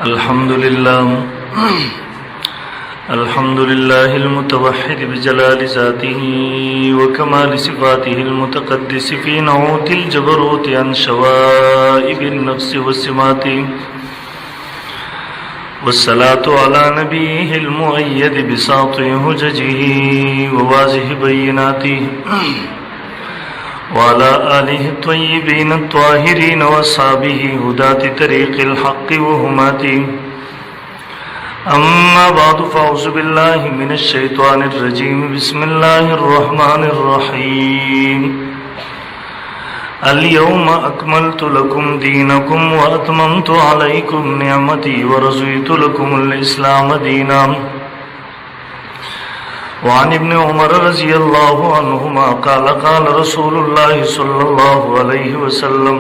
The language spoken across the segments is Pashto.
الحمد لله المتوحد بجلال ذاته وكمال صفاته المتقدس في نعوت الجبروت عن شوائب النفس والسمات، والصلاة على نبيه المؤيد بساطع حججه وواضح بيناته، وعلى آله الطيبين الطاهرين وأصحابه هداة طريق الحق وهماته. أما بعد فأعوذ بالله من الشيطان الرجيم. بسم الله الرحمن الرحيم. اليوم أكملت لكم دينكم وأتممت عليكم نعمتي ورضيت لكم الإسلام دينا. وعن ابن عمر رضي الله عنهما قال قال رسول الله صلى الله عليه وسلم: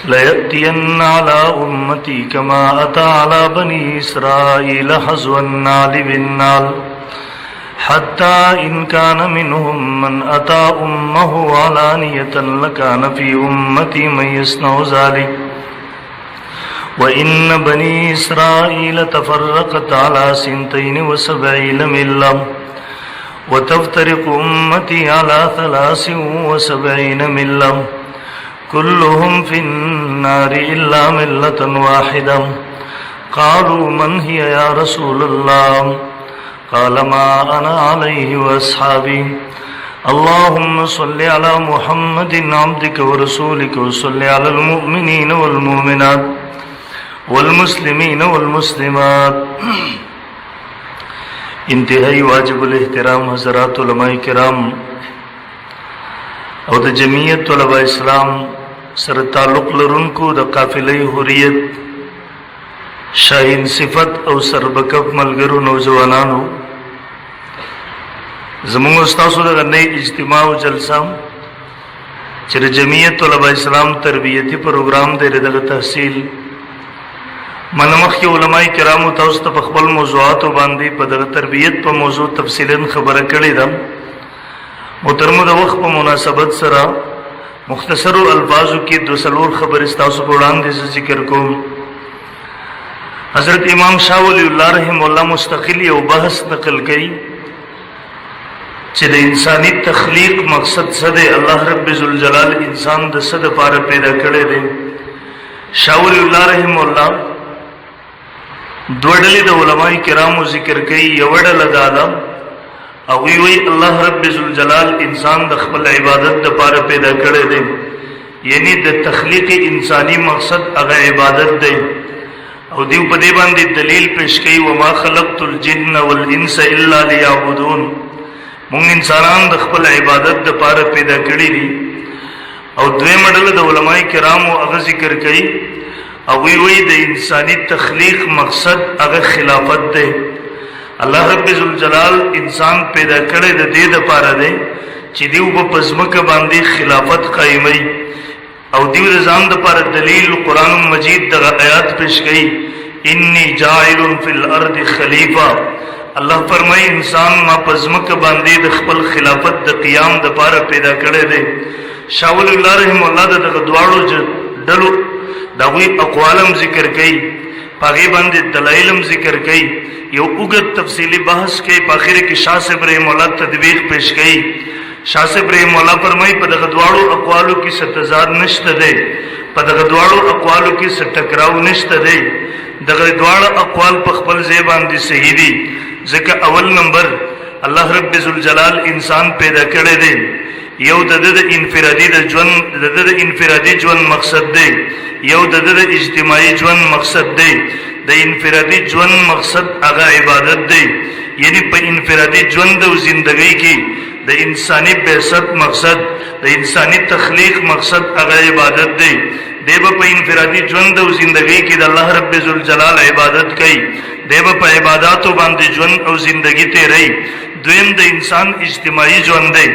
ليأتين على أمتي كما أتى على بني إسرائيل حذو النعل بالنعل، حتى إن كان منهم من أتى أمه علانية لكان في أمتي من يصنع ذلك. وإن بني إسرائيل تفرقت على 72 ملة، وتفترق أمتي على 73 ملة، كلهم في النار إلا ملة واحدة. قالوا من هي يا رسول الله؟ قال ما أنا عليه وأصحابي. اللهم صل على محمد عبدك ورسولك، وصل على المؤمنين والمؤمنات والمسلمين والمسلمات. انتہائی واجب الاحترام حضرات علماء کرام او د جمعیت طلباء اسلام سره تعلق لرونکو د قافله حریت شاهین صفت او سربکف ملګرو نوجوانانو، زموږ استاسو د غنۍ اجتماع او جلسه چې د جمعیت طلباء اسلام تربیتی پروګرام دی د تحصیل منمخ کی علماء کرامو تاسو ته خپل موضوعات باندې په دغه تربیت په موضوع تفصیلا خبره کړې ده. محترمو د وخت په مناسبت سره مختصر الفاظو کې دو څلور خبرې تاسو په وړاندې ذکر کوم. حضرت امام شاه ولی الله رحم الله مستقلی او بحث نقل کړي چې د انساني تخلیق مقصد څه دی. الله رب ذوالجلال انسان د څه لپاره پیدا کړی دی. شاه ولی الله رحم الله دوه ډلې د علماء کرامو ذکر کوي. یو ډله دا ده او وی الله رب ذوالجلال انسان د خپل عبادت لپاره پیدا کړی دی، یعنی د تخلیق انسانی مقصد هغه عبادت دی. او دیو په دې باندې دلیل پیش کوي: وما خلقت الجن والانس الا ليعبدون. موږ انسانان د خپل عبادت لپاره پیدا کړی دي. او دویمه ډله د علماء کرامو هغه ذکر کوي او وی د انسانی تخلیق مقصد هغه خلافت دی. الله رب ذوالجلال انسان پیدا کړی د دې لپاره دی چې دیو په پزمکه باندې خلافت قائمي. او دیو د ځان لپاره دلیل قرآن مجید د آیات پیش کړي: انی جاعل فی الارض خلیفہ. الله فرمایي انسان ما پزمکه باندې د خپل خلافت د قیام لپاره پیدا کړی دی. شاول الله رحم الله دغه دواړو ډلو دغوی اقوالم ذکر کئی، پاگی باندې دلائلم ذکر کئی. یو اگت تفصیلی بحث کئی، پاخر کی شاہ صاحب رحم اللہ تدبیق پیش کئی. شاہ صاحب رحم اللہ فرمائی پا دغدوارو اقوالو کی ستزار نشت دے، پا دغدوارو اقوالو کی ستکراو نشت دے. دغدوار اقوال پا خپل زیبان دی صحیح دی. ذکر اول نمبر اللہ رب ذوالجلال انسان پیدا کرے دے. یو د انفرادی ژوند مقصد دی، یو د اجتماعی ژوند مقصد دی. د انفرادی ژوند مقصد هغه عبادت دی، یعنی په انفرادی ژوند او زندگی کې د انسانی بعثت مقصد، د انسانی تخلیق مقصد هغه عبادت دی. دیو په انفرادی ژوند او زندگی کې د الله رب ذوالجلال عبادت کوي. دیو په عبادتو باندې ژوند او زندگی تیری. دویم د انسان اجتماعی ژوند دی.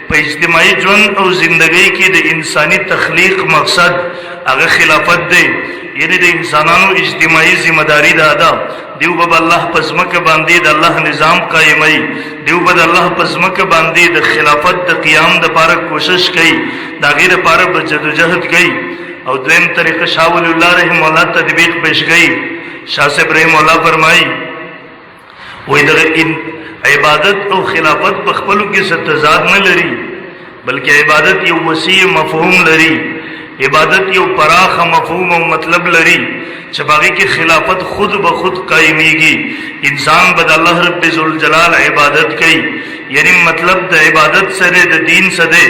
په اجتماعی ژوند او زندگی کې د انسانی تخلیق مقصد هغه خلافت دی، یعنی د انسانانو اجتماعی ذمہ داری ده ادا. دیو به الله پزمکه باندې د الله نظام قائمي، دیو به الله پزمکه باندې د خلافت د قیام د لپاره کوشش کوي، د غیر لپاره جدوجہد کوي. او دویم طریقه شاہ ولی اللہ رحم اللہ تطبیق پیش گئی. شاہ صاحب رحم اللہ فرمائی وہی ان عبادت او خلافت په خپلو کې څه تضاد نه لري، بلکې عبادت یو وسیع مفهوم لري، عبادت یو پراخه مفهوم او مطلب لري چې باقي کې خلافت خود به خود قائميږي. انسان بد الله رب ذوالجلال عبادت کوي، یعنی مطلب د عبادت سره د دین سره.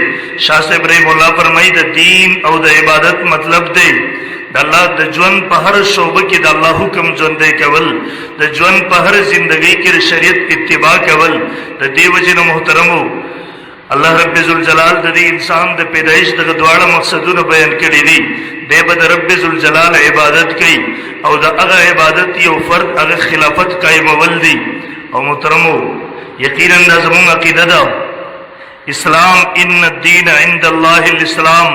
شاه صاحب رحم الله فرمایي د دین او د عبادت مطلب دی د الله د ژوند په هر شعبه کې د الله حکم ژوندی کول، د ژوند په هر زندګۍ کې د شریعت اتباع کول. د دې وجې نه محترمو الله رب ذوالجلال د دې انسان د پیدایش دغه دواړه مقصدونه بیان کړي دي. دی به د رب ذوالجلال عبادت کوي او د هغه عبادت یو فرد هغه خلافت قائمول دي. او محترمو یقینا دا زموږ عقیده ده اسلام ان الدین عند الله الاسلام.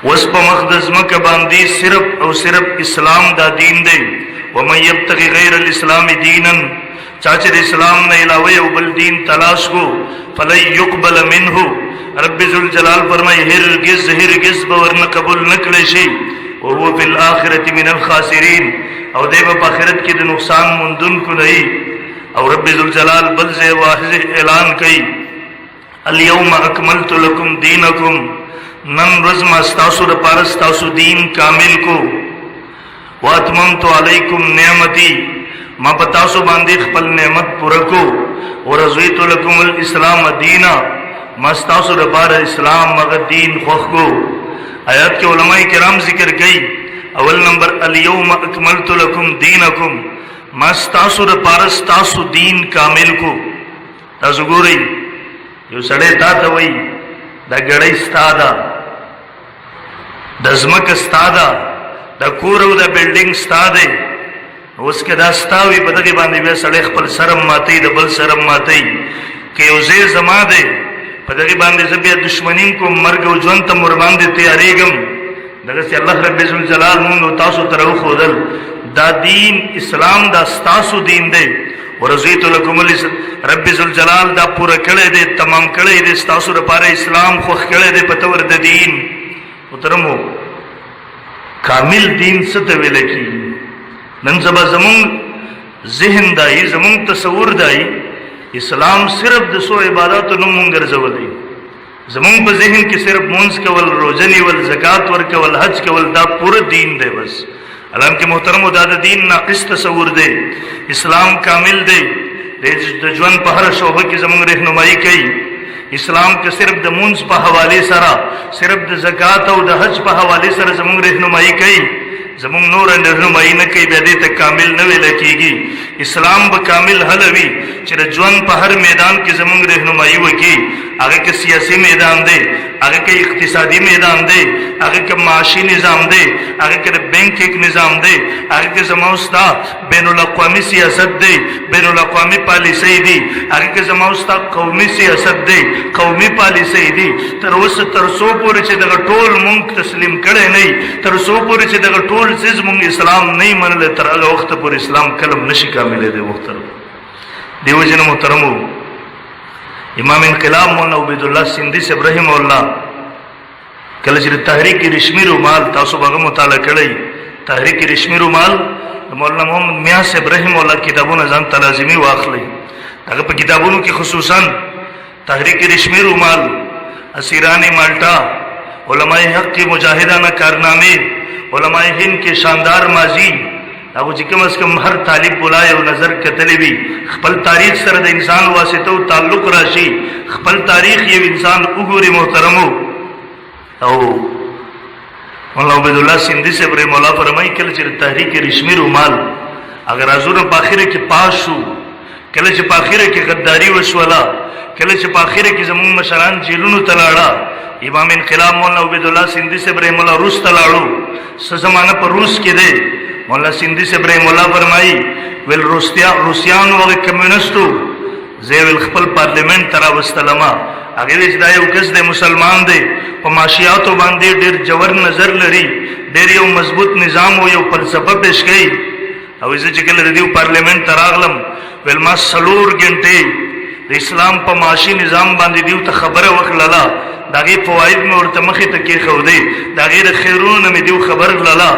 وس په مقدس مکه باندې صرف او صرف اسلام دا دین دی. ومن یبتغي غیر الاسلام دینا، چاچه د اسلام نه علاوه یو بل دین تلاش کو فلن يقبل منه. رب ذوالجلال فرمای هرگز هرگز به ورنه قبول نکړي شي. او هو فی الاخرة من الخاسرین، او دی په آخرت کې د نقصان موندونکو نه وي. او رب ذوالجلال بل ځای واضح اعلان کوي الیوم اکملت لکم دینکم، نن ورځ ما ستاسو لپاره ستاسو دین کامل کو. واتممت علیکم نعمتی، ما په تاسو باندې خپل نعمت پوره کو. ورضیت لکم الاسلام دینا، ما ستاسو لپاره اسلام مغه دین خوښ کو. آیات کې علماء کرام ذکر کړي اول نمبر الیوم اکملت لکم دینکم، ما ستاسو لپاره ستاسو دین کامل کو. تاسو ګورئ یو سړی تا ته وایي دا ګړۍ ستا ده، د ځمکه ستا ده، د کور او د بلډینګ ستا دی. اوس که دا ستا وي په دغې باندې بیا سړی خپل سرم ماتوي، د بل سرم ماتوي. که یو ځای زما دی په دغې باندې زه بیا دشمني کوم، مرګ او ژوند ته مور باندې تیارېږم. دغسې الله رب ذوالجلال مونږ او تاسو ته راوښودل دا دین اسلام دا ستاسو دین دی. ورضیت لکم رب ذوالجلال دا پوره کړی دی، تمام کړی دی، ستاسو لپاره اسلام خوښ کړی دی په طور د دین. محترمو کامل دین څه ته ویلی کېږي؟ نن سبا زمونږ ذهن دای، زمونږ تصور دای اسلام صرف د څو عباداتو نوم مونږ ګرځولی. زمونږ په ذهن کې صرف مونځ کول، روژه نیول، زکات ورکول، حج کول دا پوره دین دی بس. حالانکه محترمو دا د دین ناقص تصور دی. اسلام کامل دی، د ژوند په هر شعبه کې زمونږ رهنمایي کوي. اسلام که صرف د مونځ په حوالې سره، صرف د زکات او د حج په حوالې سره زمونږ رهنمایي کوي، زمونږ نور رهنمایي نه کوي، بیا دې ته کامل نه ویل کېږي. اسلام به کامل هله وي چې د ژوند په هر میدان کې زمونږ رهنمایي وکړي. هغه که سیاسي میدان دی، هغه که اقتصادي میدان دی، هغه که معاشي نظام دی، هغه که د بینک یک نظام دی، هغه که زما ستا بین الاقوامي سیاست دی، بین الاقوامي پالیسۍ دی، هغه که زما ستا قومي سیاست دی، قومي پالیسۍ دی. تر اوسه تر څو پورې چې دغه ټول مونږ تسلیم کړی نه وي، تر څو پورې چې دغه ټول څیز مونږ اسلام نه وي منلی، تر هغه وخته پورې اسلام کلم نشي کاملېدی. محترم دې وجې نه محترمو امام انقلاب مولانا عبید الله سندھی صاحب رحم الله کله چې تحریک رشمی رومال تاسو به مطالعه کړئ، تحریک رشمی رومال مولانا محمد میاں صاحب رحم الله کتابونه ځان ته لازمي واخلئ. هغه په کتابونو کې خصوصا تحریک رشمی رومال، اسیران مالټا، علماء حق کی مجاهدانه کارنامے، علماء هند کې شاندار ماضی، هغه چې کم از کم هر طالب بولای او نظر کتلی وي، خپل تاریخ سره د انسان واسطه او تعلق راشي، خپل تاریخ یو انسان وګوري. محترمو او مولانا عبید الله سندھی سے برے مولا فرمائی کله چې تحریک رشمی رومال اگر ازونه په اخره کې پاس شو، کله چې په اخره کې غداری وشولا، کله چې په اخره کې زموږ مشران جیلونو ته لاړه. امام انقلاب مولانا عبید الله سندھی سے برے مولا روس ته لاړو، څه زمانه په روس کې دی. مولانا سندھی سے ابراہیم اللہ فرمائی ویل روسیانو او کمیونستو زیویل خپل پارلیمنٹ ترا وستلما. هغه وی چې دا یو کس دی مسلمان دی، په معاشیاتو باندې ډېر جوړ نظر لري، ډېر یو مضبوط نظام او یو فلسفه پیش کړي. او زه چې کله د دې پارلیمنٹ ته راغلم ویل ما 4 غنټې د اسلام په معاشي نظام باندې دیو ته خبره وکړله. داغه فواید مې ورته مخې ته کې خو دی داغه د خیرونو مې دیو خبر لاله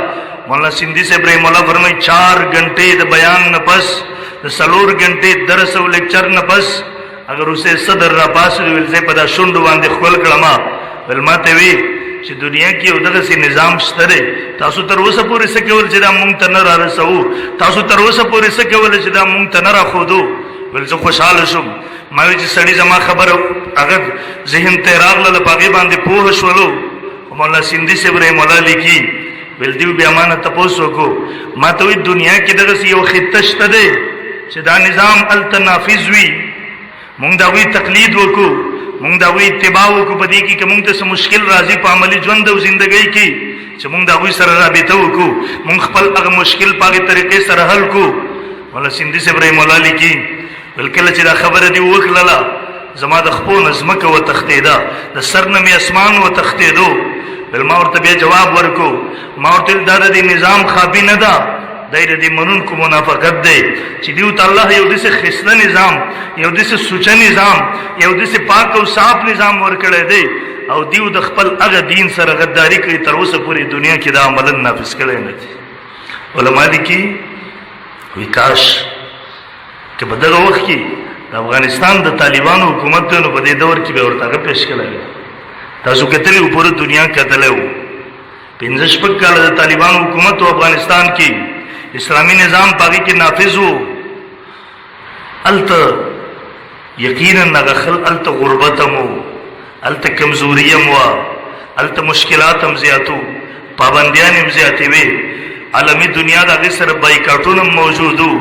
مولانا سیندی سے ابراہیم مولا فرمائی 4 گھنٹے د بیان نہ پس د 4 گھنٹے درس او لیکچر نہ پس اگر اسے صدر را پاس ول زه پدا شوند باندې خپل کلمه ول ماته وی چې دنیا کې یو دغه سي نظام شته تاسو تر اوسه پورې څه کول چې دا مونږ ته نه را رسو تاسو تر اوسه پورې څه کول چې دا مونږ ته نه را خودو ول زه خوشاله شوم ما وی چې سړی زما خبر اگر ذهن ته راغله پاګې باندې پوه شولو مولا سیندی سے ابراہیم مولا لیکي ول دیو بیا مانه تاسو کو ما ته وی دنیا کې دغه سي یو خطه شته ده چې دا نظام التنافذ وی مونږ دا وی تقلید وکړو مونږ دا وی اتباع وکړو په دې کې چې مونږ ته څه مشکل راځي په عملی ژوند او ژوندۍ کې چې مونږ دا وی سره رابطه وکړو مونږ خپل هغه مشکل پاګه طریقې سره حل کو مولا سیندی سے ابراہیم مولا لیکي بلکې چې دا خبره دی وکړه زما د خپل نظمکه و تختیدا د سرنمي اسمان و تختیدو بل ما ورته بیا جواب ورکو ما ورته دا د نظام خابي نه ده دایره دی منون کو منافقت دی چې دیو ته الله یو دسه خصله نظام یو دسه سوچه نظام یو دسه پاک او صاف نظام ورکړی دی او دیو د خپل هغه دین سره غداری کوي تر اوسه پوری دنیا کې دا عمل نافذ کړی نه دی علما دي کی وکاش چې په دغه وخت کې د افغانستان د طالبانو حکومت نو په دې دور کې به ورته پیش کړل تاسو کتلې په دنیا کې کتلې وو 15 شپږ کال د طالبانو حکومت او افغانستان کې اسلامی نظام پاگی کې نافذ وو الته یقینا نغخل الته غربتم وو الته کمزوریم وو الته مشکلات هم زیاتو پابندیان هم زیاتې وي عالمی دنیا دا غسر بایکاټونه موجودو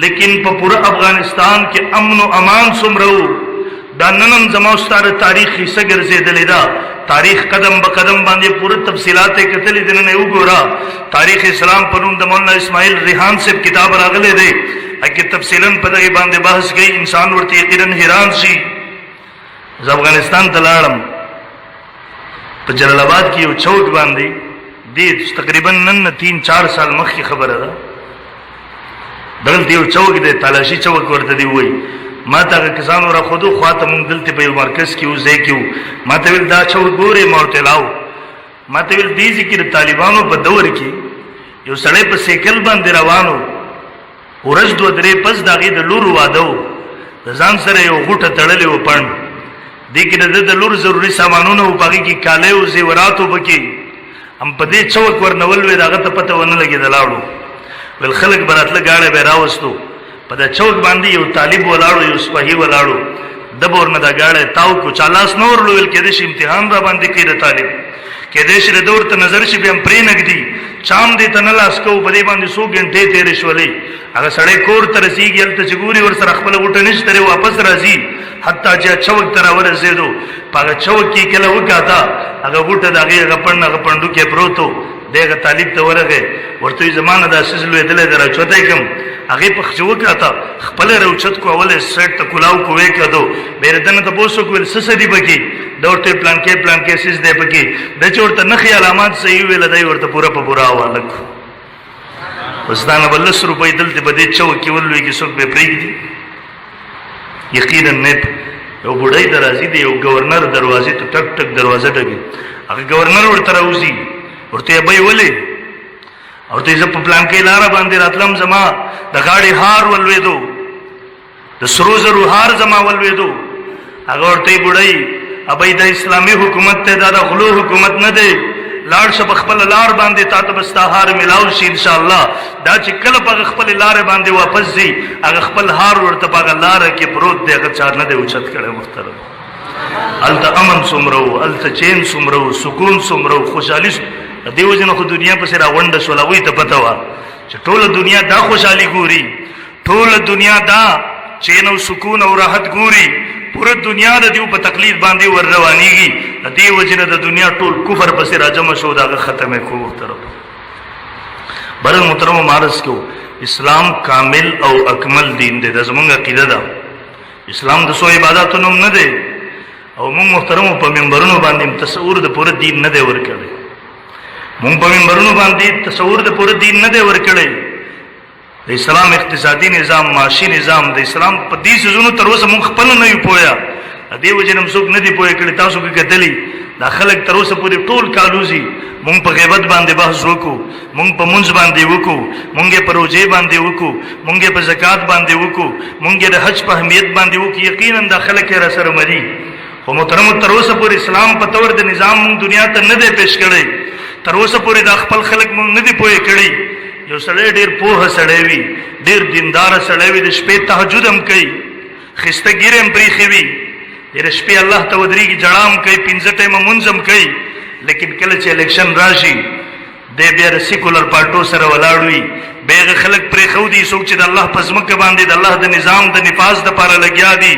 لیکن په پورا افغانستان کې امن او امان سمرو دا ننم زموستاره تاریخي سګر زیدلې دا تاریخ قدم به قدم باندې پوره تفصيلات کتلې دنه یو ګورا تاریخ اسلام پرون د مولانا اسماعیل ریحان سے کتاب راغله دی اګه تفصیلا په دغه باندې بحث کوي انسان ورته یقینا حیران شي ز افغانستان تلاړم په جلال آباد کې یو چوک باندې دی تقریبا نن 3-4 سال مخکې خبره ده دغه یو چوک دی تلاشي چوک ورته دی وای ما ته کسانو را خودو خواته مونږ دلته په مرکز کې وځي کېو ما ته ویل دا چوک ګوري مورته لاو ما ته ویل دې ذکر طالبانو په دور کې یو سړی په سیکل باندې روانو ورځ دوه درې پس داغه د لور وادو د ځان سره یو غوټه تړلې و پړن دې کې د لور ضروري سامانونه او باقي کې کاله او زیورات وبکي هم په دې چوک ورنول وې داغه ته پته ونه لګي دلاړو ول خلک براتله گاړه به راوستو په دا چوک باندې یو طالب ولاړو یو سپاهي ولاړو د بورنه دا گاړه تاو کو چالاس نور لول کې د امتحان را باندې کې د طالب کې د شر دور ته نظر شي به پرې نګدي چام دې تنلاس کو په دې باندې 100 غنټه تیرې شولې هغه سړی کور تر رسیږي ال ته چګوري ور سره خپل وټه نشته واپس راځي حتی چې چوک تر ورسېدو پاګه چوک کې کله وکاته هغه وټه دغه غپندو کې پروتو دغه طالب ته ورغه ورته زمانه د اساسلو دلې درا چوتای کم هغه په خجو کاته خپل روچت کو اوله سټ ته کلاو کوې کدو بیردنه ته بوسو کول سسدي بکی دورته پلان کې سیس دی بکی د چورته نخي علامات صحیح ویل دی ورته پورا په پورا والک وسدانه بل 100 روپۍ دلته بده چوک کې ولوي کې څوک به پریږدي یقینا نه یو بډای درازي دی یو گورنر دروازې ته ټک ټک دروازه ټګي هغه گورنر ورته راوځي ورته به ولې او ته زه په پلان کې لار باندې راتلم زما د غاړي هار ولويدو د سرو زرو هار زما ولويدو هغه ورته بډای ابي د اسلامي حکومت ته دا غلو حکومت نه دی لاړ شپ خپل لار باندې تاسو بستهار ملاو شي ان شاء الله دا چې کله په خپل لار باندې واپس زی هغه خپل هار ورته په لار کې پروت دی هغه چار نه دی اوچت کړي محترم الته امن سمرو الته چین سمرو سکون سمرو خوشالي دیو جن خو دنیا په سره وند شولوي ته پته وا چې ټول دنیا دا خوشحالي ګوري ټول دنیا دا چین او سکون او راحت ګوري پوره دنیا د دیو په تقلید باندې ور روانيږي د دیو جن د دنیا ټول کفر په سره جمع شو دا ختمه کو محترم بل محترم مارس کو اسلام کامل او اکمل دین دی د زمونږ عقیده ده اسلام د سو عبادتونو نه دی او موږ محترم په منبرونو باندې تصور د پوره دین نه دی ورکړي مونږ په منبرونو باندې تصور د پوره دین نه دی ورکړی د اسلام اقتصادي نظام معاشي نظام د اسلام په دې سيزونو تر اوسه مونږ خپل نه یو پویا دیو جنم څوک نه دی پوهه کړی. تاسو کې کتلی دا خلک تر اوسه پورې ټول کالوزي مونږ په غیبت باندې بحث وکړو، مونږ په منځ باندې وکړو، مونږ په روزه باندې وکړو، مونږ په زکات باندې وکړو، مونږ د حج په اهمیت باندې وکړو. یقینا دا خلک را سره مری. خو محترم تر اوسه پورې اسلام په تور د نظام مونږ دنیا ته نه دی پیش کړی. تر اوسه پورې د خپل خلک مونږ نه دی پوهه کړی. یو سړی ډیر پوهه سړی وي، ډیر دیندار سړی وي، د شپې تهجد هم کوي، خسته ګیره هم پریخي وي، د شپې الله ته ودرېږي، جړام کوي، 5 ټیمه مونځ هم کوي. لیکن کله چې الیکشن راشي د بیا د سیکولر پارټو سره ولاړ وي، بیغه خلک پرې خو دي. څوک چې د الله په ځمکه باندې د الله د نظام د نفاذ لپاره لګیا دي،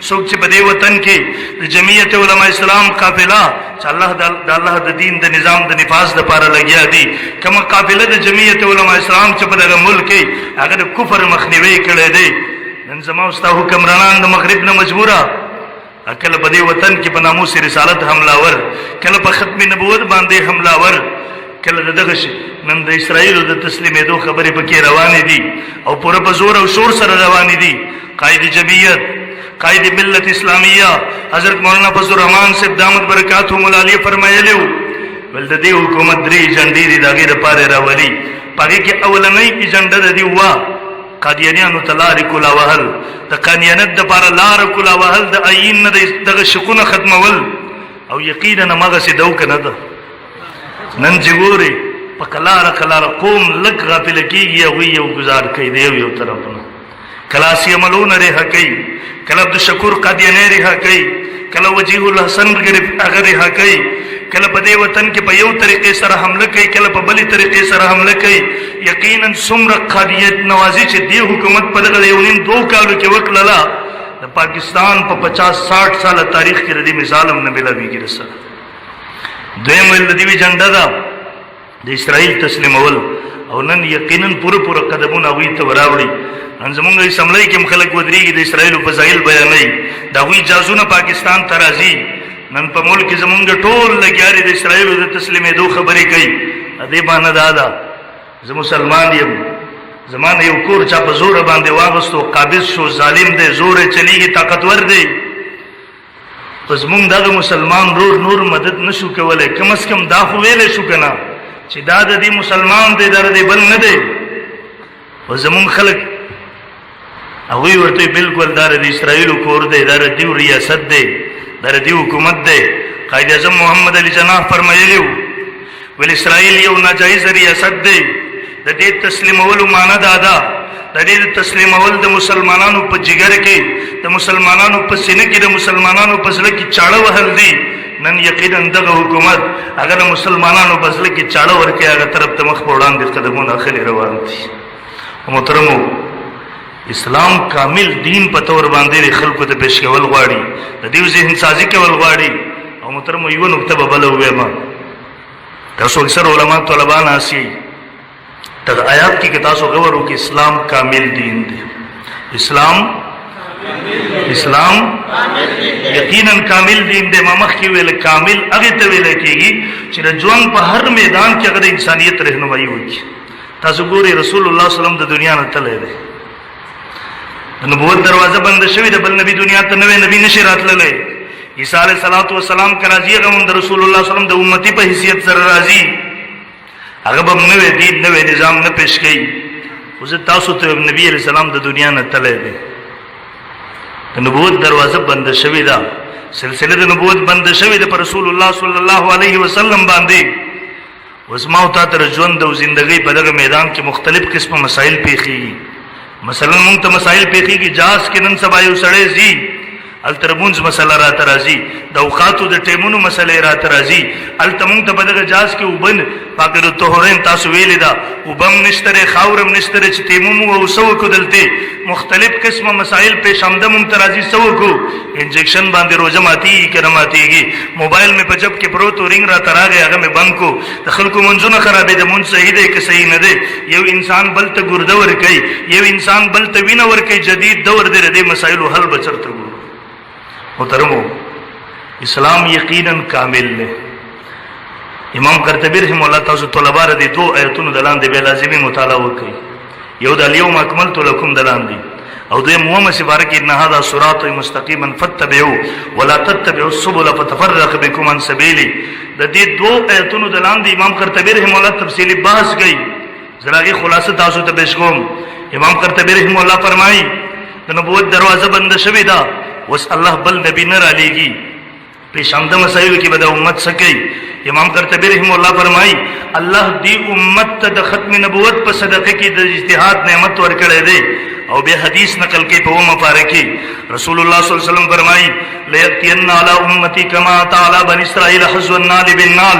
څوک چې په دې وطن کې د جمعیت علماء اسلام قافله چې الله د دین د نظام د نفاذ لپاره لګیا دي، کومه قافله د جمعیت علماء اسلام چې په دغه ملک کې هغه د کفر مخنیوي کړی دی. نن زما واستو حکمرانان د مغرب نه مجبوره، کله په دې وطن کې په ناموس رسالت حملاور، کله په ختم نبوت باندې حملاور، کله دغه شي. نن د اسرائیل د تسلیمېدو خبرې پکې روانې دي او پوره په زور او شور سره روانې دي. قائد جمعیت، قائد ملت اسلامیہ حضرت مولانا فضل الرحمان صاحب دامت برکاتهم العالیہ فرمایلی وو، ول د دې حکومت 3 ایجنډې دي دغه لپاره راولي. پاره کې اولنۍ ایجنډه د دې وا قادیانیانو تلار کولا وهل، د قانیانت د لپاره لار کولا وهل، د عین نه دغه شقونه ختمول. او یقینا مغه سي دو کنه ده. نن جګوري په کلار قوم لک غافل کیږي او یو گزار کوي دی یو طرف نه. کلاسی عملونه رها کوي، کله عبد الشکور قادیانی رها کوي، کله وجیه الحسن هغه رها کوي، کله په دې وطن کې په یو طریقې سره حمله کوي، کله په بلې طریقې سره حمله کوي. یقینا څومره قادیت نوازی چې دی حکومت په دغه یو نیم 2 کالو کې وکړه، د پاکستان په 50-60 ساله تاریخ کې ردی مثال هم نه ملاویږي رسره. دویم ول دی جنډه دا د اسرائیل تسلیمول، او نن یقینا پوره قدمونه وی ته وراوړي. ان زمونږ سملای کې مخلک ودرېږي د اسرائیل فضایل بیانوي، دا وی جازونه پاکستان ته راځي. نن په ملک زمونږ ټول لګیاري د اسرائیل د تسلیمېدو خبرې کوي. دې باندې دا زه مسلمان یم، زمانه یو کور چا په زور باندې واغستو، قابض شو، ظالم دی، زور چلیږي، طاقتور دی. پس مونږ دغه مسلمان نور مدد نشو کولای. کم از کم دا خو ویلې شو کنه چې دا د دې مسلمان دی، دا د بل نه دی. او زمونږ خلک هغوی ورته بالکل دا د اسرائیل کور دی، دا د دیو ریاست دی، دا د دیو حکومت دی. قائد اعظم محمد علی جناح فرمایلی وو، ول اسرائیل یو ناجایز ریاست دی. د دې تسلیمولو معنی دا ده، د دې تسلیمول د مسلمانانو په جګر کې، د مسلمانانو په سینې کې، د مسلمانانو په زړه کې چاړه وهل دي. نن یقینا دغه حکومت هغه د مسلمانانو په زړه کې چاړه ورکړي، هغه طرف ته مخ په وړاندې قدمونه اخلي روان دي. محترمو، اسلام کامل دین په تور باندې خلکو ته پیش کول غواړي، د دې ذهن سازي کول غواړي. او محترمو یو نقطه به بل وایم، تاسو اکثر علما طلبا ناسي تر آیات کې تاسو غور وکړئ، اسلام کامل دین دی. اسلام یقینا کامل دین دی. ما مخکې ویل کامل هغه ته ویل کېږي چې د ژوند په هر میدان کې هغه د انسانیت رهنمایي وکړي. تاسو ګورئ رسول الله صلی الله علیه وسلم د دنیا نه تللی دی، د نبوت دروازه بند شوې ده، بل نبی دنیا ته نوې نبی نشي راتللی. عیسی علیه السلام که راځي هغه هم د رسول الله صلی الله علیه وسلم د امتی په حیثیت سره راځي، هغه به نوې دین نوې نظام نه پیش کوي. خو زه تاسو ته نبی علیه السلام د دنیا نه تللی دی، د نبوت دروازه بند شوې ده، سلسله د نبوت بند شوې ده په رسول الله صلی الله علیه وسلم باندې. اوس ما او تا ته ژوند او زندګۍ په دغه میدان کې مختلف قسمه مسائل پیښیږي. مثلا مونږ ته مسائل پیښیږي جاز کې نن سبا یو سړی ځي الترمونز مسله راته راځي، د اوقاتو د ټیمونو مسلې راته راځي. هلته مونږ ته په دغه جاز کې اوبه پاکه د طهورین تاسو ویلې ده، اوبه هم نشته دی، خاوره هم نشته دی چې تیمم او څه وکړو. دلته مختلف قسمه مسائل پیش آمده مونږ ته راځي، څه وکړو؟ انجکشن باندې روزه ماتېږي که نه ماتېږي؟ موبایل مې په جب کې پروت و، رنګ راته راغی، هغه مې بند کړو. د خلکو منځونه خرابېده، مونځ صحیح دی که صحیح نه دی؟ یو انسان بل ته ګرده ورکوي، یو انسان بل ته وینه ورکوي. جدید دور دی، د دې مسایلو حل به چېرته ګورو؟ محترمو، اسلام یقینا کامل ہے. امام قرطبی رحمه الله تاسو طلبا ر دي 2 آیتونو دلاندې به لازمي مطالعه وکړي. یو د الیوم اکملت لکم دلاندې، او دوی موما سفاره کې ان هذا صراط مستقيما فاتبعوا ولا تتبعوا السبل فتفرق بكم عن سبيله. د دې دوه آیتونو د لاندې امام قرطبي رحمه الله تفصیلی بحث کوي. زراغي خلاصه تاسو ته پیش کوم. امام قرطبي رحمه الله فرمایي د نبوت دروازه بند شوې ده، وس الله بل نبی نه را لېږي. پیشامده مسایل کې به د امت سکی. امام قرطبی رحمه الله فرمایي الله دی امت ته د ختم نبوت په صدقه کې د اجتهاد نعمت ورکړی دی. او به حدیث نقل کوي په ومه پارکی رسول الله صلی الله علیه وسلم فرمایي ليأتين على امتي كما تعالى بني اسرائيل حزو النال بالنال.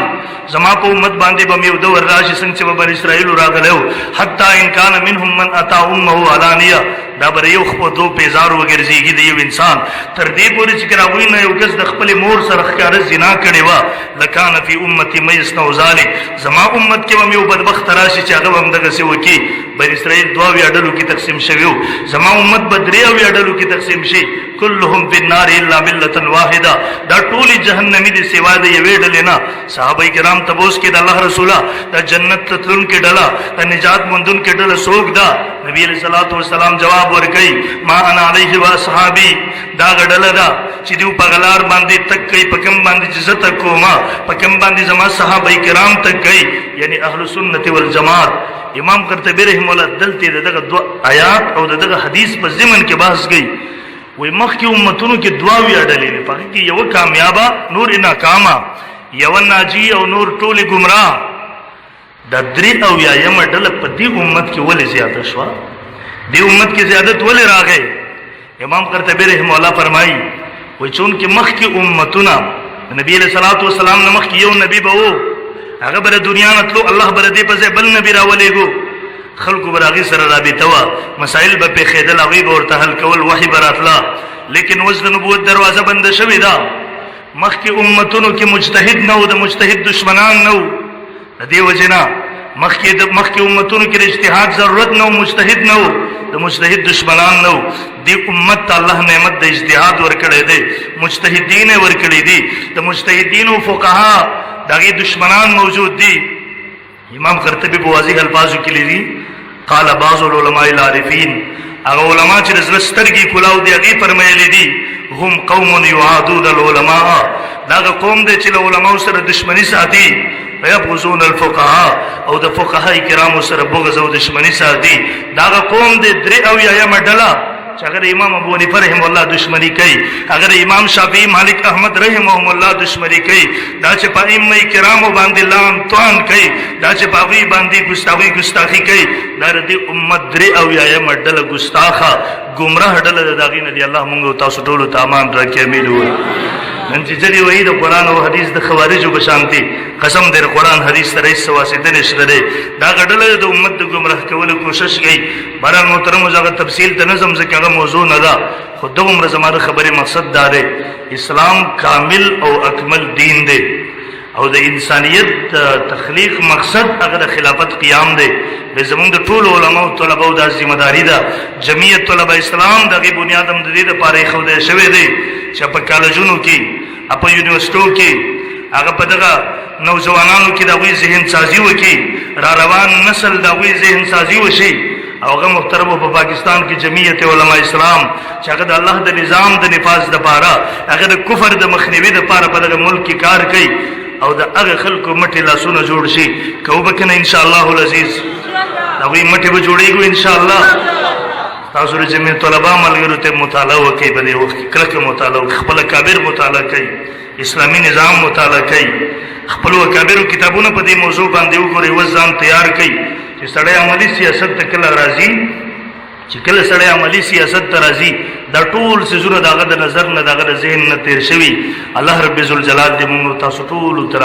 زما په امت باندې به یو دور راشي څنګه چې بني اسرائيل راغلو حتی ان کان منهم من اتى امه علانيه. دا بر یو خو دو پیزار وګرځيږي د یو انسان تر دې پورې چې راوي نه یو کس د خپل مور سره ښکار زنا کړي وا لکان فی امتی ميسنو ذلک. زما امت کې هم یو بدبخت راشي چې هغه هم دغه څه وکي. بني اسرائيل دوه ویډلو کې تقسیم شویو، زما امت بدریو ویډلو کې تقسیم شي. كلهم في النار الا مله واحده. دا ټول جهنمی دي سوا د یوې ډلې نه. صحابه کرام تبوس کې د الله رسوله د جنت تلون کې ډله د نجات مندون کې ډله سوق دا. نبی علیہ الصلوۃ والسلام جواب ورکړي ما انا علیه و اصحابی. دا غډله دا چې دیو په غلار باندې تک کوي، په کوم باندې عزت کوما، په کوم باندې زما صحابه کرام تک کوي، یعنی اهل سنت والجماعت. امام قرطبی رحمه الله دلته دغه دو آیات او دغه حدیث په ضمن کې بحث کوي. وی مخکې امتونو کې دوا ویاړلې په کې یو کامیابه نور ناکاما، یو ناجی او نور ټول گمراه. د درې او یم ډله په دې امت کې ولې زیاته شو؟ دې امت کې زیادت ولې راغی؟ امام قرطبی رحمه الله فرمایي وای چون کې مخکې امتونه نبی علیہ الصلوۃ والسلام نه مخکې یو نبی به وو، هغه بر دنیا نه تلو، الله بر دې په ځای بل نبی راولېګو. خلقو براغي سره رابطه وا، مسائل به په خېدل هغه به ورته حل کول، وحي براتلا. لیکن وز د نبوت دروازه بند شوې ده. مخکې امتونو کې مجتهد نه و، د مجتهد دشمنان نه و. د دې وجنا مخکې امتونو کې اجتهاد ضرورت نه و، مجتهد نه و، د مجتهد دشمنان نه و. دې امت ته الله نعمت د اجتهاد ورکړی دی، مجتهدین ورکړي دي. د مجتهدین او فقها دغه دشمنان موجود دي. امام قرطبی په واضح الفاظو کې لري قال بعض العلماء العارفین. هغه علما چې رزق سترګي کولاو دی هغه فرمایلی دي هم قوم يعادون العلماء. دا قوم دی چې علماء سره دشمنی ساتي. ويبغضون الفقهاء او د فقهای کرامو سره بغض او دشمنی ساتي. دا قوم دی درې او یم ډله چې اگر امام ابو حنیفه رحم الله دشمنی کوي، اگر امام شافعی مالک احمد رحمهم الله دشمنی کوي، دا چې په ائمه کرامو باندې لام توان کوي، دا چې په وی باندې ګستاخی کوي، دا د امت درې او یم ډله ګستاخه گمراه ډله د داغي نه دی. الله موږ تاسو ټول ته امان راکړي. امين. نن چې جری وای د قران او حدیث د خوارجو بشانتي قسم در قران حدیث سره واسطه نشته ده. دا غډله د امت د گمراه کولو کوشش کوي. بهر محترم زغه تفصیل د نظم ذکر موضوع نه ده. خود د عمر زماره خبره مقصد دا ده اسلام کامل او اکمل دین ده او د انسانیت تخلیق مقصد هغه خلافت قیام ده. به زمونږ د ټول علماء او طلباو د ذمہ داری ده. جمعیت طلبه اسلام دغه بنیاد هم د دې لپاره خوده شوی دی چې په کالجونو کې، په یونیورسيټو کې، هغه په دغه نوجوانانو کې د وی ذهن سازي وکي، را روان نسل د وی ذهن سازي وشي. او هغه محترم په پاکستان کې جمعیت علماء اسلام چې هغه د الله د نظام د نفاذ لپاره، هغه د کفر د مخنیوي لپاره په دغه ملک کې کار کوي. او د هغه خلکو مټي لاسونه جوړ شي کوو بکنه ان شاء الله العزيز. دا وی مټي به جوړيږي ان شاء الله. تاسو د جمعیت طلبه ملګرو ته مطالعه وکړي، په دې وخت کې کلکه مطالعه، خپل کابر مطالعه کوي، اسلامي نظام مطالعه کوي، خپل کابر کتابونه په دې موضوع باندې وګوري، وځان تیار کوي چې سړی عملی سیاست ته کله راځي، چې کله سړی عملی سیاست ته راځي دا ټول سيزونه داغه د نظر نه داغه د ذهن نه تیر شوی. الله رب ذوالجلال دې موږ تاسو ټول تر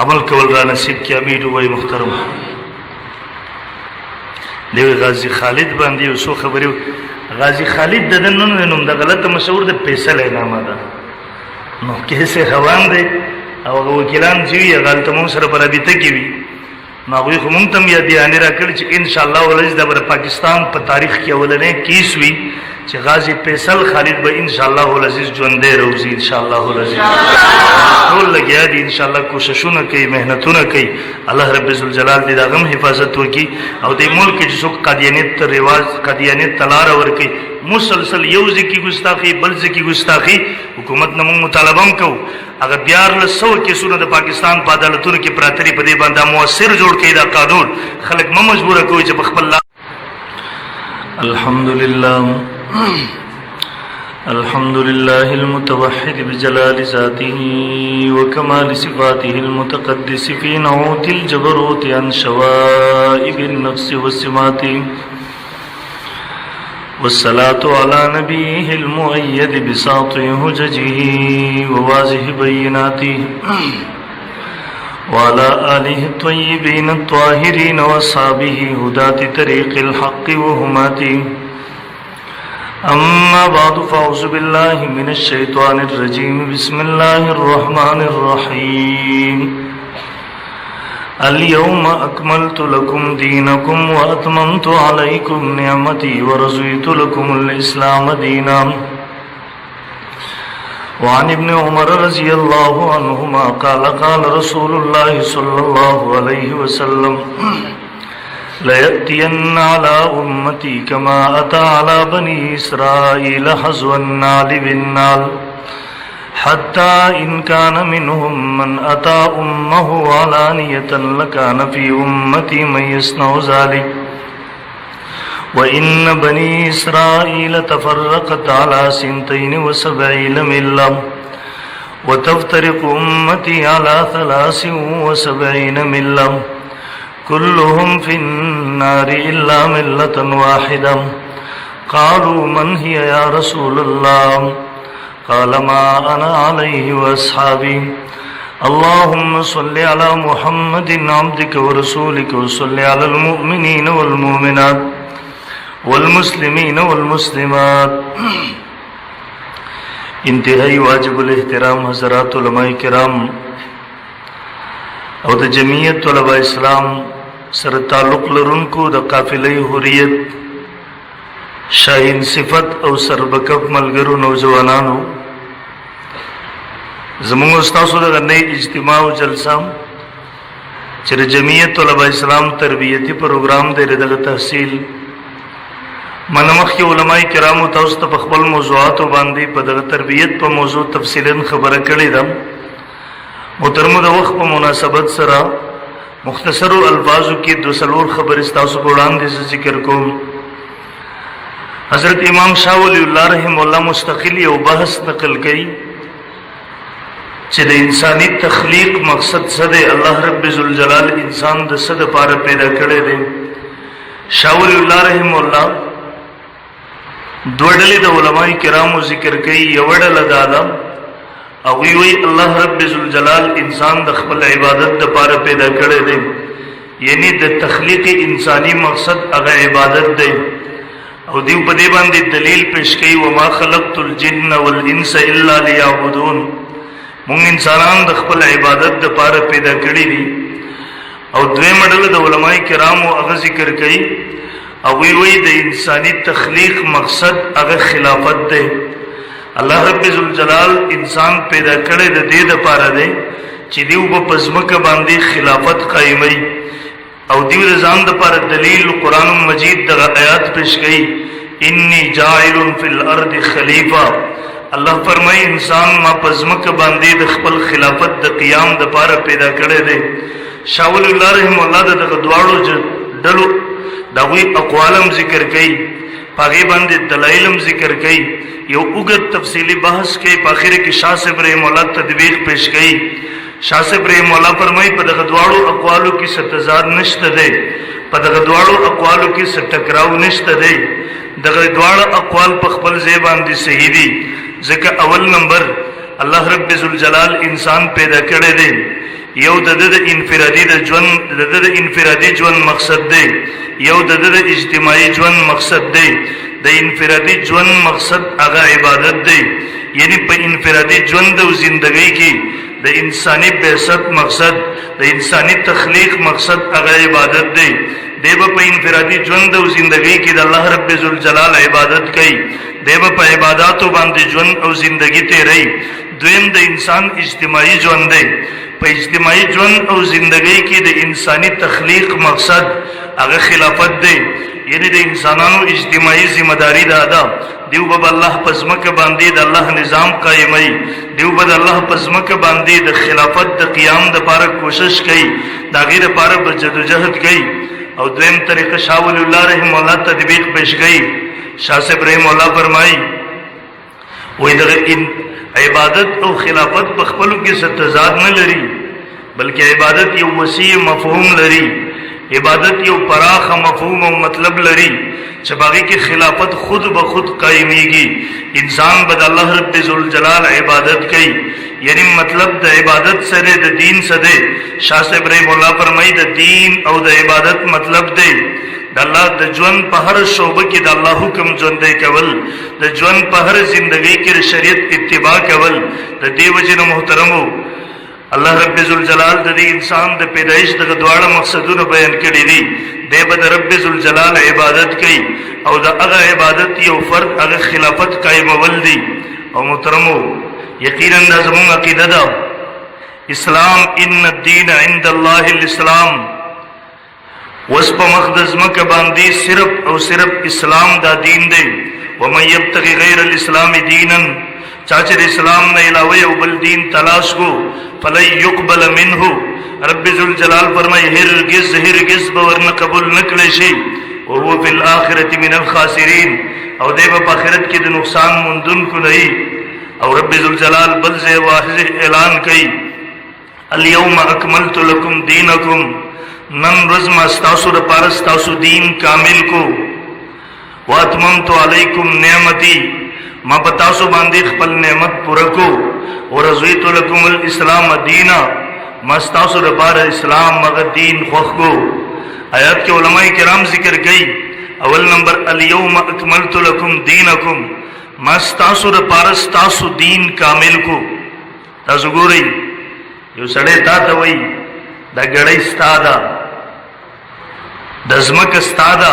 عمل کول را نصیب کړي. امين. وای محترم دی غازی خالد باندې وسو خبرو. غازی خالد د نن نوم د غلطه مشهور د فیصله نامه ده. نو کیسه روان دی او وکیلان چې غلطه مون سره پر دې ته کوي. نو هغه هم ته یې دی ان راکړي چې ان شاء الله ولز د پاکستان په تاریخ کې اولنې کیس وی چې غازی فیصل خالد به ان شاء الله العزیز ژوندې روزي ان شاء الله العزیز ټول لګیا دي ان شاء الله کوششونه کوي مهنتونه کوي الله رب ذوالجلال دې دغه حفاظت وکړي او دې ملک کې څوک قادیانیت رواج قادیانیت تلار ور کوي مسلسل یو ځکه ګستاخی بل ځکه ګستاخی حکومت نه موږ مطالبه کوو اگر 1400 کیسونه د پاکستان په عدالتونو کې پراتري په دې باندې موثر جوړ کړي دا قانون خلک مجبور کوي چې خپل الحمد لله المتوحد بجلال ذاته وكمال صفاته المتقدس في نعوت الجبروت عن شوائب النفس والسمات والصلاة على نبيه المؤيد بساطع حججه وواضح بيناته وعلى آله الطيبين الطاهرين وأصحابه هداة طريق الحق وهماته أما بعد فأعوذ بالله من الشيطان الرجيم بسم الله الرحمن الرحيم اليوم أكملت لكم دينكم وأتممت عليكم نعمتي ورضيت لكم الإسلام دينا وعن ابن عمر رضي الله عنهما قال قال رسول الله صلى الله عليه وسلم ليأتين على أمتي كما أتى على بني إسرائيل حزو النال بالنال حتى إن كان منهم من أتى أمه علانية لكان في أمتي من يصنع ذلك وإن بني إسرائيل تفرقت على 72 ملة وتفترق أمتي على 73 ملة كلهم في النار إلا ملة واحدة قالوا من هي يا رسول الله قال ما أنا عليه وأصحابي اللهم صل على محمد عبدك ورسولك وصل على المؤمنين والمؤمنات والمسلمين والمسلمات انتہائی واجب الاحترام حضرات علماء کرام او د جمعیت طلباء اسلام سره تعلق لرونکو د قافلې حریت شاهین صفت او سربکف ملګرو نوجوانانو زموږ استادو د غنۍ اجتماع او جلسه چې د جمعیت طلباء اسلام تربیتی پروګرام د دغه تحصیل منمخ کې علماء کرامو تاسو ته خپل موضوعات باندې په دغه تربیت په موضوع تفصیلا خبره کړې ده محترمو د وخت په مناسبت سره مختصر الفاظو کې دو سلور خبر تاسو په وړاندې ذکر کوم حضرت امام شاه ولی الله رحم الله مستقل یو بحث نقل کړي چې د انساني تخلیق مقصد څه دی الله رب ذوالجلال انسان د څه لپاره پیدا کړی دی شاه ولی الله رحم الله دوه ډلې د علماء کرامو ذکر کوي یو ډله دا ده او وی الله رب ذوالجلال انسان د خپل عبادت لپاره پیدا کړی دی یعنی د تخلیق انسانی مقصد هغه عبادت دی او دیو په دې باندې دلیل پیش کوي وما خلقت الجن والانس الا ليعبدون مونږ انسانان د خپل عبادت لپاره پیدا کړی دي او دوی مډل د علماء کرامو هغه ذکر کوي او وی د انسانی تخلیق مقصد هغه خلافت دی الله رب ذوالجلال انسان پیدا کړی د دې لپاره دی چې دیو په پزمکه باندې خلافت قائمي او دیو د ځان لپاره دلیل قرآن مجید د آیات پیش کړي انی جاعل فی الارض خلیفہ الله فرمای انسان ما پزمکه باندې د خپل خلافت د قیام لپاره پیدا کړی دی شاول الله رحم الله دغه دواړو ډلو دغه اقوالم ذکر کړي پاغي باندې دلایلم ذکر کړي یو وګت تفصیلی بحث کې په اخر کې شاه صاحب رحم الله تدویق پیش کړي شاه صاحب رحم الله فرمایي په دغه دواړو اقوالو کې ستزاد نشته دی په دغه دواړو اقوالو کې ستکراو نشته دی دغه دواړه اقوال په خپل ځای باندې صحیح دي ځکه اول نمبر الله رب ذوالجلال انسان پیدا کړی دی یو د انفرادي ژوند مقصد دی یو د اجتماعي ژوند مقصد دی د انفرادي ژوند مقصد هغه عبادت دی یعنی په انفرادي ژوند او زندګۍ کې د انساني بعثت مقصد د انساني تخلیق مقصد هغه عبادت دی دیو په انفرادي ژوند او زندګۍ کې د الله رب ذوالجلال عبادت کوي دیو په عبادتو باندې ژوند او زندگی تیری. دویم د انسان اجتماعي ژوند دی. په اجتماعي ژوند او زندگی کې د انساني تخلیق مقصد هغه خلافت دی، یعنی د انسانانو اجتماعي ذمہ داری دا ده. دیو به الله پزمکه باندې د الله نظام قائمای، دیو به الله پزمکه باندې د خلافت د قیام د لپاره کوشش کوي، دا غیر لپاره جدوجہد کوي. او دویم طریقه شاه ولی الله رحم الله تطبیق پیش گئی. شاہ صاحب رحم الله فرمای وې د عبادت او خلافت په خپلو کې څه تضاد نه لري، بلکې عبادت یو وسیع مفهوم لري، عبادت یو پراخ مفهوم او مطلب لري چې باقي کې خلافت خود به خود قائميږي. انسان بد الله رب ذوالجلال عبادت کوي، یعنی مطلب د عبادت سره د دین سره. شاه صاحب رحم الله فرمایي د دین او د عبادت مطلب دی د الله د ژوند په هر شعبه کې د الله حکم ژوندې کول، د ژوند په هر زندگی کې شریعت اتباع کول. د دې وجه محترمو الله رب ذوالجلال د دې انسان د پیدایش د دواړه مقصدونه بیان کړي دي. د رب ذوالجلال عبادت کوي او د هغه عبادت یو فرد هغه خلافت قائمول دي. او محترمو یقینا د زموږ عقیده ده اسلام ان الدین عند الله الاسلام. وس په مقدس مکه باندې صرف او صرف اسلام دا دین دی. ومن یبتغي غیر الاسلام دینا، چاچه د اسلام نه علاوه یو بل دین تلاش کو فلن يقبل منه. رب ذوالجلال فرمای هرگز هرگز به ورنه قبول نکړي شي. او هو فی الاخرة من الخاسرین، او دی په آخرت کې د نقصان موندونکو نه. او رب ذوالجلال بل ځای واضح اعلان کوي اليوم اکملت لکم دینکم، نن ورځ ما ستاسو لپاره ستاسو دین کامل کو. واتممت علیکم نعمتي، ما په تاسو باندې خپل نعمت پوره کو. ورضیت لکم الاسلام دینا، ما ستاسو لپاره اسلام مغه دین خوښ کو. آیات کې علماء کرام ذکر کوي اول نمبر اليوم اکملت لکم دینکم، ما ستاسو لپاره ستاسو دین کامل کو. تاسو ګورئ یو سړی تا ته وایي دا ګړۍ ستا ده، د ځمکه ستا ده،